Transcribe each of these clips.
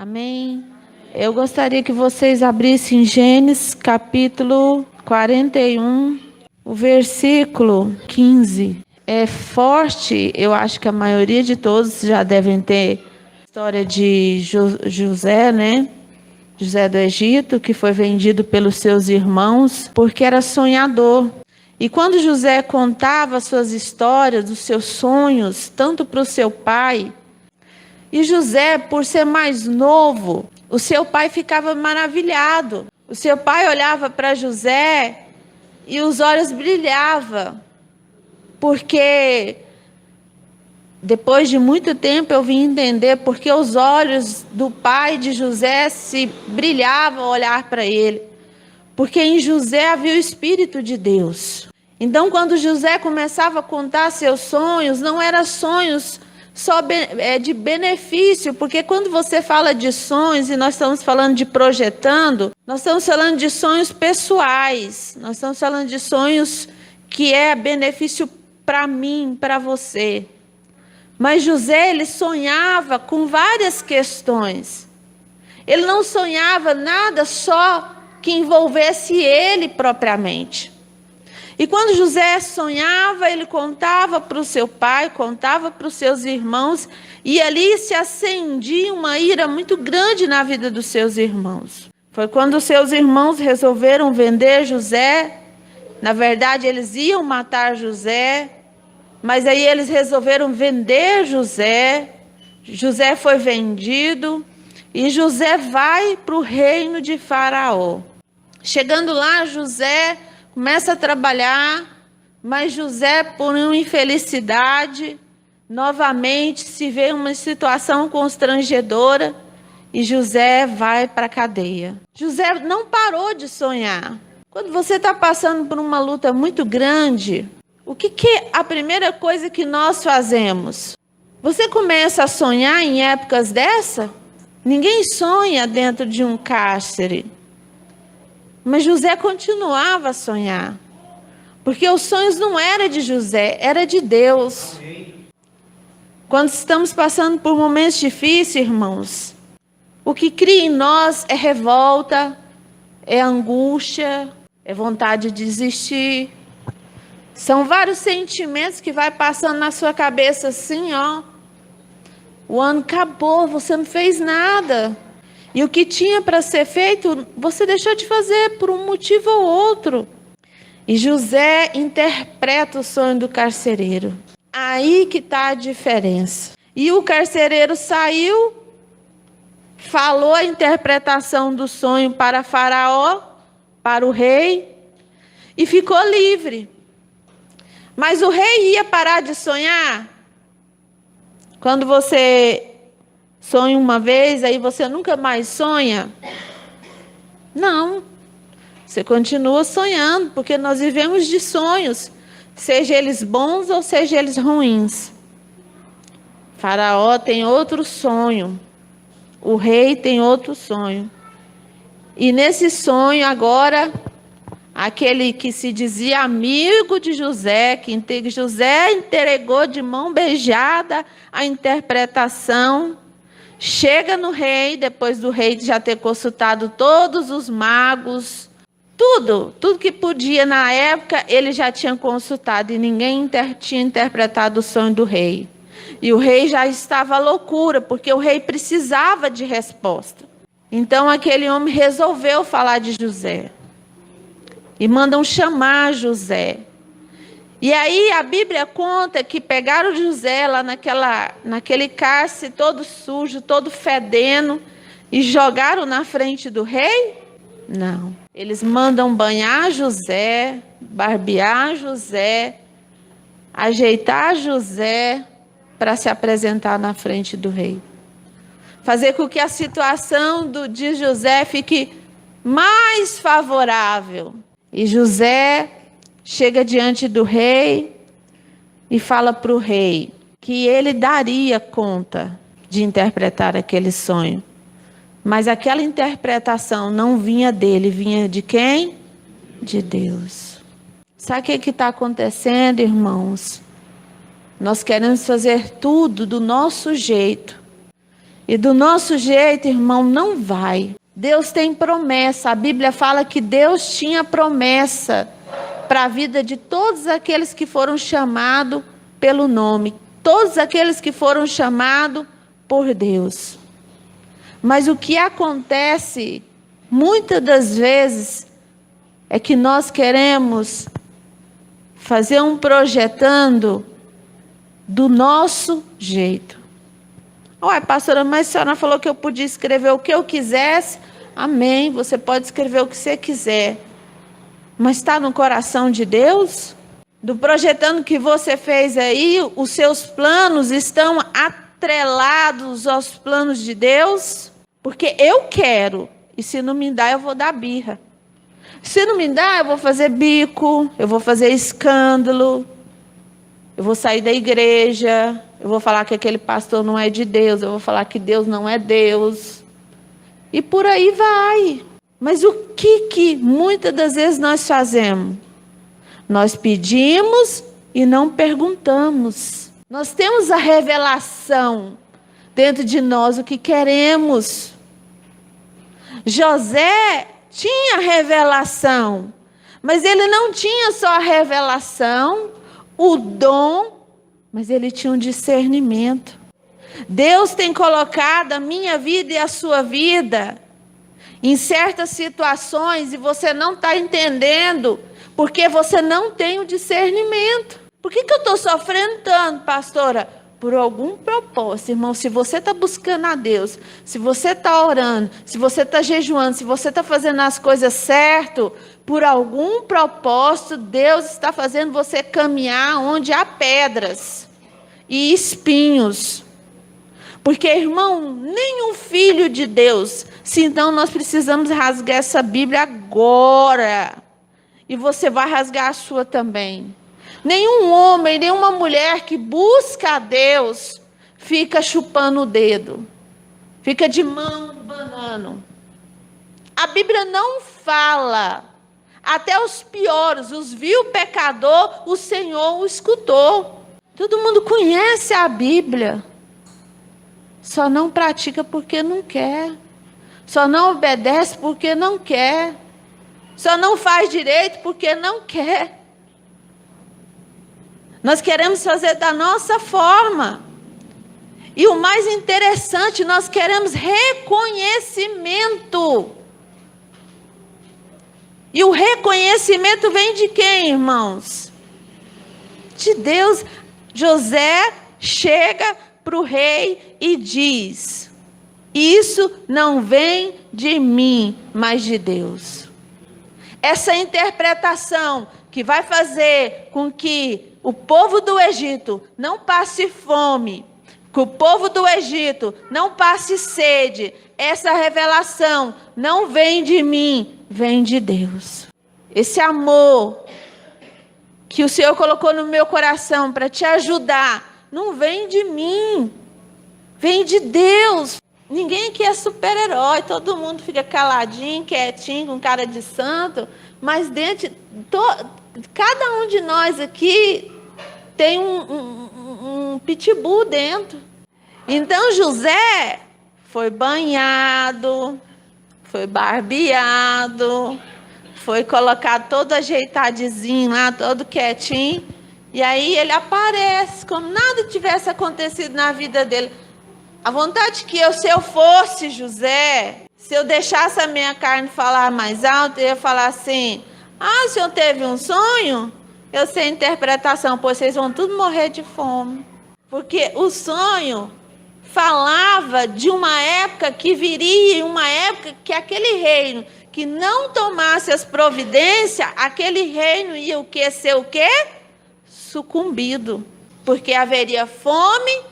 Amém? Eu gostaria que vocês abrissem Gênesis capítulo 41, o versículo 15. É forte, eu acho que a maioria de todos já devem ter a história de José, né? José do Egito, que foi vendido pelos seus irmãos porque era sonhador. E quando José contava suas histórias, os seus sonhos, tanto para o seu pai, e José, por ser mais novo, o seu pai ficava maravilhado. O seu pai olhava para José e os olhos brilhavam, porque depois de muito tempo eu vim entender porque os olhos do pai de José se brilhavam ao olhar para ele. Porque em José havia o Espírito de Deus. Então, quando José começava a contar seus sonhos, não eram sonhos só de benefício, porque quando você fala de sonhos, e nós estamos falando de projetando, nós estamos falando de sonhos pessoais, nós estamos falando de sonhos que é benefício para mim, para você. Mas José, ele sonhava com várias questões. Ele não sonhava nada só que envolvesse ele propriamente. E quando José sonhava, ele contava para o seu pai, contava para os seus irmãos, e ali se acendia uma ira muito grande na vida dos seus irmãos. Foi quando os seus irmãos resolveram vender José. Na verdade, eles iam matar José, mas aí eles resolveram vender José. José foi vendido e José vai para o reino de Faraó. Chegando lá, José começa a trabalhar, mas José, por uma infelicidade, novamente se vê em uma situação constrangedora e José vai para a cadeia. José não parou de sonhar. Quando você está passando por uma luta muito grande, o que é a primeira coisa que nós fazemos? Você começa a sonhar em épocas dessa? Ninguém sonha dentro de um cárcere. Mas José continuava a sonhar. Porque os sonhos não eram de José, era de Deus. Quando estamos passando por momentos difíceis, irmãos, o que cria em nós é revolta, é angústia, é vontade de desistir. São vários sentimentos que vai passando na sua cabeça assim, ó. O ano acabou, você não fez nada. E o que tinha para ser feito, você deixou de fazer por um motivo ou outro. E José interpreta o sonho do carcereiro. Aí que está a diferença. E o carcereiro saiu, falou a interpretação do sonho para Faraó, para o rei, e ficou livre. Mas o rei ia parar de sonhar? Quando você sonha uma vez, aí você nunca mais sonha? Não. Você continua sonhando, porque nós vivemos de sonhos, seja eles bons ou seja eles ruins. Faraó tem outro sonho. O rei tem outro sonho. E nesse sonho agora, aquele que se dizia amigo de José, que José entregou de mão beijada a interpretação, chega no rei, depois do rei já ter consultado todos os magos, tudo que podia na época, ele já tinha consultado e ninguém tinha interpretado o sonho do rei. E o rei já estava à loucura, porque o rei precisava de resposta. Então aquele homem resolveu falar de José. E mandam chamar José. E aí a Bíblia conta que pegaram José lá naquele cárcere todo sujo, todo fedendo, e jogaram na frente do rei? Não. Eles mandam banhar José, barbear José, ajeitar José para se apresentar na frente do rei. Fazer com que a situação de José fique mais favorável. E José chega diante do rei e fala para o rei que ele daria conta de interpretar aquele sonho. Mas aquela interpretação não vinha dele, vinha de quem? De Deus. Sabe o que está acontecendo, irmãos? Nós queremos fazer tudo do nosso jeito. E do nosso jeito, irmão, não vai. Deus tem promessa. A Bíblia fala que Deus tinha promessa para a vida de todos aqueles que foram chamados pelo nome. Todos aqueles que foram chamados por Deus. Mas o que acontece, muitas das vezes, é que nós queremos fazer um projetando do nosso jeito. Uai, pastora, mas a senhora falou que eu podia escrever o que eu quisesse. Amém, você pode escrever o que você quiser. Mas está no coração de Deus? Do projetando que você fez aí, os seus planos estão atrelados aos planos de Deus? Porque eu quero, e se não me dá, eu vou dar birra. Se não me dá, eu vou fazer bico, eu vou fazer escândalo, eu vou sair da igreja, eu vou falar que aquele pastor não é de Deus, eu vou falar que Deus não é Deus. E por aí vai. Mas o que muitas das vezes nós fazemos? Nós pedimos e não perguntamos. Nós temos a revelação dentro de nós o que queremos. José tinha revelação, mas ele não tinha só a revelação, o dom, mas ele tinha um discernimento. Deus tem colocado a minha vida e a sua vida em certas situações e você não está entendendo, porque você não tem o discernimento. Por que eu estou sofrendo tanto, pastora? Por algum propósito, irmão. Se você está buscando a Deus, se você está orando, se você está jejuando, se você está fazendo as coisas certo, por algum propósito, Deus está fazendo você caminhar onde há pedras e espinhos. Porque, irmão, nenhum filho de Deus, senão nós precisamos rasgar essa Bíblia agora. E você vai rasgar a sua também. Nenhum homem, nenhuma mulher que busca a Deus fica chupando o dedo, fica de mão banando. A Bíblia não fala, até os piores, os vil pecador, o Senhor o escutou. Todo mundo conhece a Bíblia, só não pratica porque não quer, só não obedece porque não quer, só não faz direito porque não quer. Nós queremos fazer da nossa forma. E o mais interessante, nós queremos reconhecimento. E o reconhecimento vem de quem, irmãos? De Deus. José chega para o rei e diz: isso não vem de mim, mas de Deus. Essa interpretação que vai fazer com que o povo do Egito não passe fome, que o povo do Egito não passe sede, essa revelação não vem de mim, vem de Deus. Esse amor que o Senhor colocou no meu coração para te ajudar, não vem de mim, vem de Deus. Ninguém aqui é super-herói, todo mundo fica caladinho, quietinho, com cara de santo, mas dentro, cada um de nós aqui tem um pitbull dentro. Então José foi banhado, foi barbeado, foi colocado todo ajeitadinho lá, todo quietinho. E aí ele aparece, como nada tivesse acontecido na vida dele. A vontade que se eu fosse José, se eu deixasse a minha carne falar mais alto, eu ia falar assim: ah, o senhor teve um sonho? Eu sei a interpretação, pois vocês vão tudo morrer de fome. Porque o sonho falava de uma época que viria, uma época que aquele reino que não tomasse as providências, aquele reino ia o quê? Ser o quê? Sucumbido. Porque haveria fome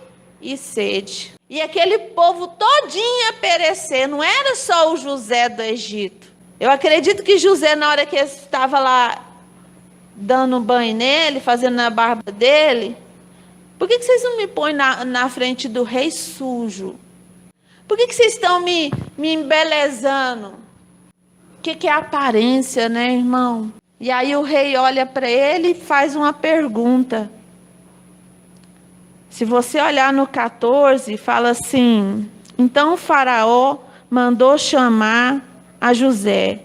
e sede. E aquele povo todinho ia perecer. Não era só o José do Egito. Eu acredito que José, na hora que ele estava lá dando um banho nele, fazendo na barba dele, por que vocês não me põem na frente do rei sujo? Por que vocês estão me embelezando? O que é aparência, né, irmão? E aí o rei olha para ele e faz uma pergunta. Se você olhar no 14, fala assim: Então o faraó mandou chamar a José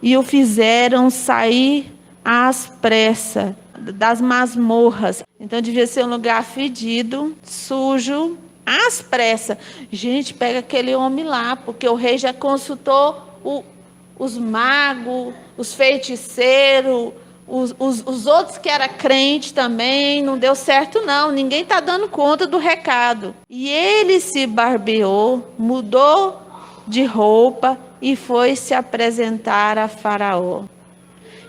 e o fizeram sair às pressas das masmorras. Então devia ser um lugar fedido, sujo, às pressas. Gente, pega aquele homem lá, porque o rei já consultou os magos, os feiticeiros, os outros que eram crentes também. Não deu certo não, ninguém está dando conta do recado. E ele se barbeou, mudou de roupa e foi se apresentar a Faraó.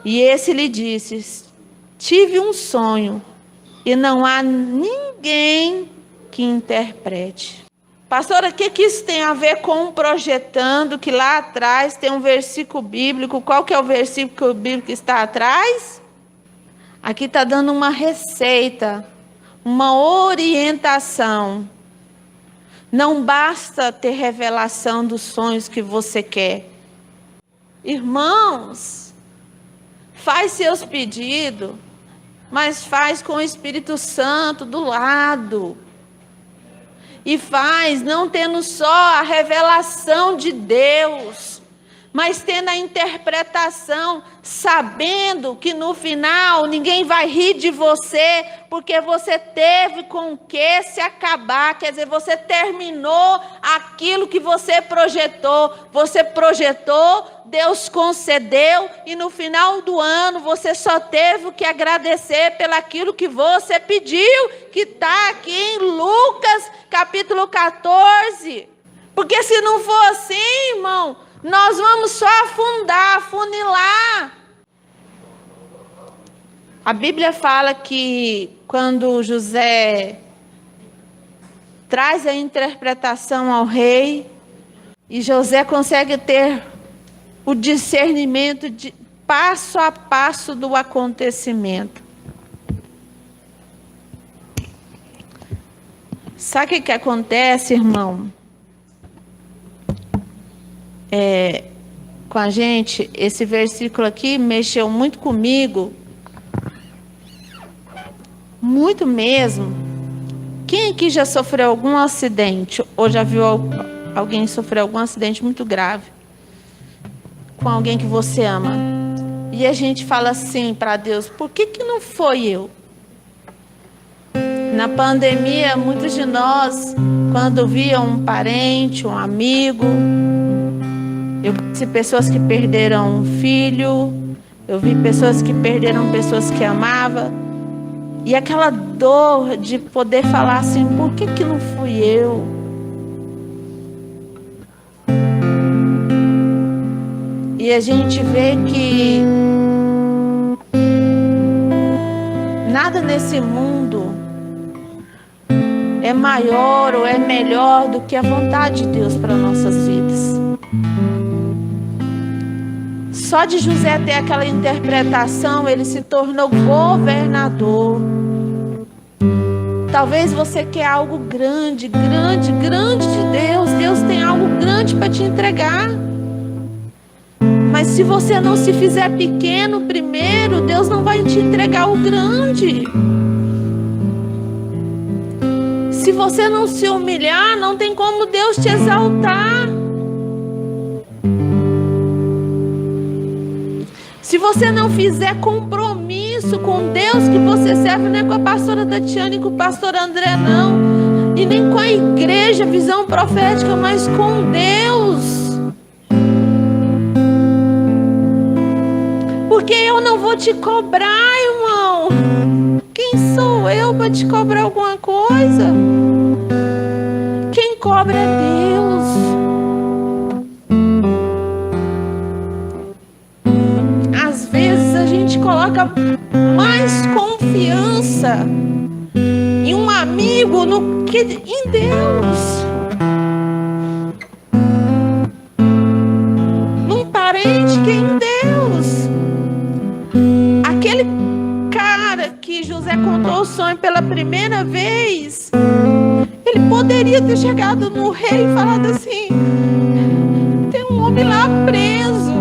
E esse lhe disse: tive um sonho e não há ninguém que interprete. Pastora, o que isso tem a ver com projetando, que lá atrás tem um versículo bíblico? Qual que é o versículo bíblico que está atrás? Aqui está dando uma receita, uma orientação. Não basta ter revelação dos sonhos que você quer. Irmãos, faz seus pedidos, mas faz com o Espírito Santo do lado. E faz não tendo só a revelação de Deus, mas tendo a interpretação, sabendo que no final ninguém vai rir de você, porque você teve com o que se acabar. Quer dizer, você terminou aquilo que você projetou. Você projetou, Deus concedeu, e no final do ano você só teve que agradecer pelaquilo que você pediu, que está aqui em Lucas capítulo 14. Porque se não for assim, irmão, nós vamos só afundar, afunilar. A Bíblia fala que quando José traz a interpretação ao rei, e José consegue ter o discernimento de passo a passo do acontecimento. Sabe o que acontece, irmão? Com a gente, esse versículo aqui mexeu muito comigo, muito mesmo. Quem aqui já sofreu algum acidente, ou já viu alguém sofrer algum acidente muito grave, com alguém que você ama? E a gente fala assim para Deus: por que não foi eu? Na pandemia, muitos de nós, quando viam um parente, um amigo, eu conheci pessoas que perderam um filho, eu vi pessoas que perderam pessoas que amavam, e aquela dor de poder falar assim: por que não fui eu? E a gente vê que nada nesse mundo é maior ou é melhor do que a vontade de Deus para nossas vidas. Só de José ter aquela interpretação, ele se tornou governador. Talvez você quer algo grande, grande, grande de Deus. Deus tem algo grande para te entregar. Mas se você não se fizer pequeno primeiro, Deus não vai te entregar o grande. Se você não se humilhar, não tem como Deus te exaltar. Se você não fizer compromisso com Deus que você serve, não é com a pastora Tatiana e com o pastor André, não. E nem com a igreja, visão profética, mas com Deus. Porque eu não vou te cobrar, irmão. Quem sou eu para te cobrar alguma coisa? Quem cobra é Deus. Às vezes a gente coloca mais confiança em um amigo do que em Deus. Num parente que em Deus. Aquele cara que José contou o sonho pela primeira vez, ele poderia ter chegado no rei e falado assim: tem um homem lá preso.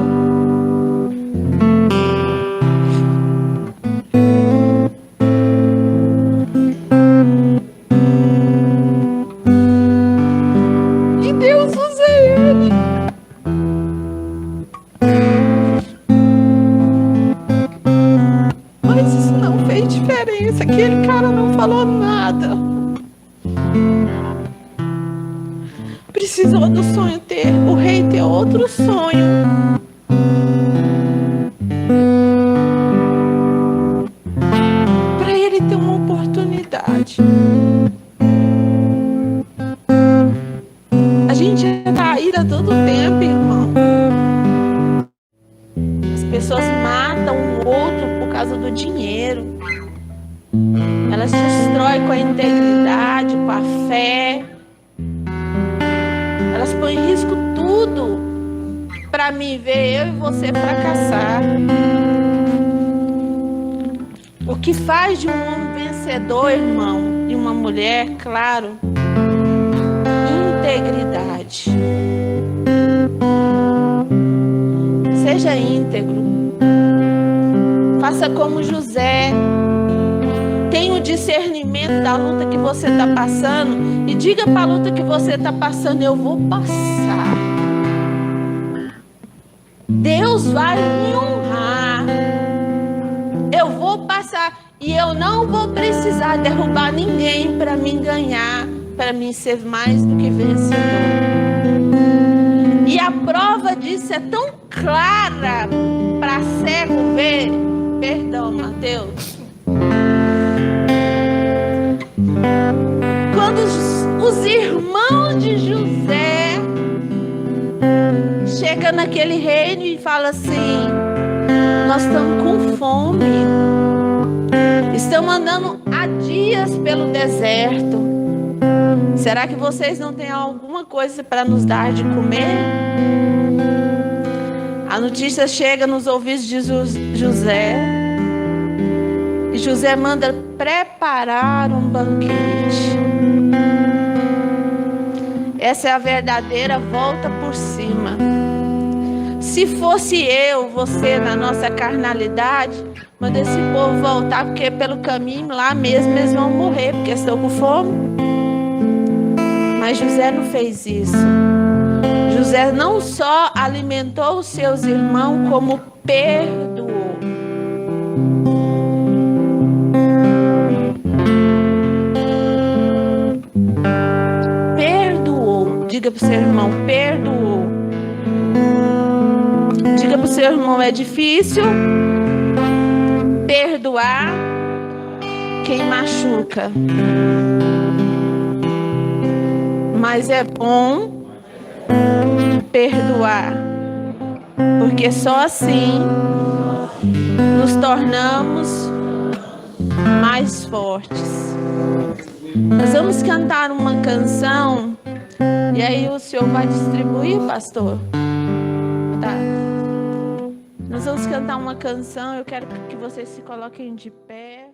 precisou do sonho o rei ter outro sonho. Para ele ter uma oportunidade. A gente é traíra todo tempo, irmão. As pessoas matam o outro por causa do dinheiro. Elas destroem com a integridade, com a fé. Elas põem em risco tudo para mim ver eu e você fracassar. O que faz de um homem vencedor, irmão, e uma mulher, claro, integridade. Seja íntegro. Faça como José. Tenha o discernimento da luta que você está passando e diga para a luta que você está passando: eu vou passar. Deus vai me honrar. Eu vou passar e eu não vou precisar derrubar ninguém para mim ganhar, para mim ser mais do que vencedor. E a prova disso é tão clara para cego ver. Perdão, Mateus. Quando os irmãos de José chegam naquele reino e falam assim: nós estamos com fome, estamos andando há dias pelo deserto. Será que vocês não têm alguma coisa para nos dar de comer? A notícia chega nos ouvidos de José. E José manda preparar um banquete. Essa é a verdadeira volta por cima. Se fosse eu, você, na nossa carnalidade, manda esse povo voltar, porque pelo caminho lá mesmo eles vão morrer, porque estão com fome. Mas José não fez isso. José não só alimentou os seus irmãos, como perdoou. Perdoou. Diga para o seu irmão: perdoou. Diga para o seu irmão: é difícil perdoar quem machuca, mas é bom perdoar, porque só assim nos tornamos mais fortes. Nós vamos cantar uma canção e aí o senhor vai distribuir, pastor? Tá. Nós vamos cantar uma canção, eu quero que vocês se coloquem de pé.